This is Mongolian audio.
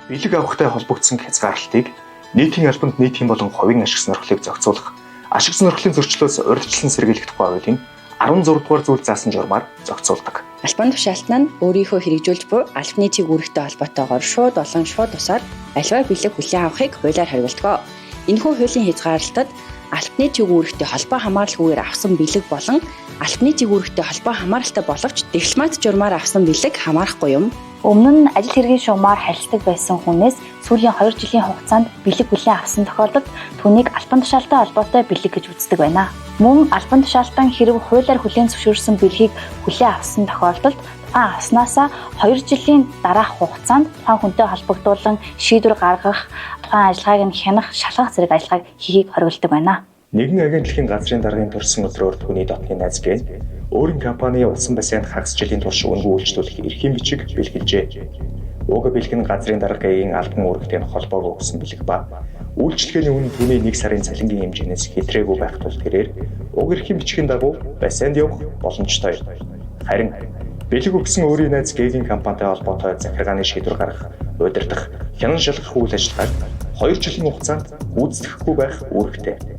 Бэлэг авахтай холбогдсон хязгаарлалтыг нийтийн албанд нийтийн болон хувийн ашиг сонирхлыг зохицуулах, ашиг сонирхлын зөрчлөөс урьдчилан сэргийлэх тухай хуулийн 16 дугаар зүйл заасан журмаар зохицуулдаг. Албан тушаалт нь өөрийнхөө хэрэгжүүлж буй албаны чиг үүрэгтэй холбоотойгоор шууд болон шууд тусаар аливаа бэлэг хүлээн авахыг хуулиар хариулдаг. Энэхүү хуулийн хязгаарлалтад албаны чиг үүрэгтэй холбоо хамааралгүйгээр авсан бэлэг болон албаны чиг үүрэгтэй холбоо хамааралтай боловч дипломат журмаар авсан бэлэг хамаарахгүй юм. Өмнө нь ажил хэргийн шугамар харилцдаг байсан хүнээс сүүлийн 2 жилийн хугацаанд бэлэг хүлээн авсан тохиолдолд түүнийг албан тушаалтай холбоотой бэлэг гэж үздэг байна. Мөн албан тушаалтан хэрэг хуулиар хүлээн зөвшөөрсөн бэлгийг хүлээн авсан тохиолдолд тухайн авснаасаа 2 жилийн дараах хугацаанд тухайн хүнтэй холбогдуулан шийдвэр гаргах, тухайн ажиллагааг нь хянах, шалгах зэрэг ажиллагааг хийхийг хориглодог байна. Нэгэн агентлагийн газрын даргын төрсөн өдрөөр түүний дотны найз гээ өөрийн компани улсын бассейнд хагас жилийн турш үнгүй үйлчлүүлэх эрхийн бичиг бэлгэлжээ. Уг бэлэг нь газрын даргагийн албан үүрэгтэй холбоог өгсөн бэлэг ба үйлчлэгээний үнэ түүний 1 сарын цалингийн хэмжээнээс хэтрээгүй байх тул тэрээр уг эрхийн бичгийн дагуу бассейнд явах боломжтой. Харин бэлэг өгсөн өөрийн найз гээгийн компанитай холбоотой захиргааны шийдвэр гаргах, удирдах, хянан шалгах үйл ажиллагааг 2 жилийн хугацаанд гүйцэтгэхгүй байх үүрэгтэй.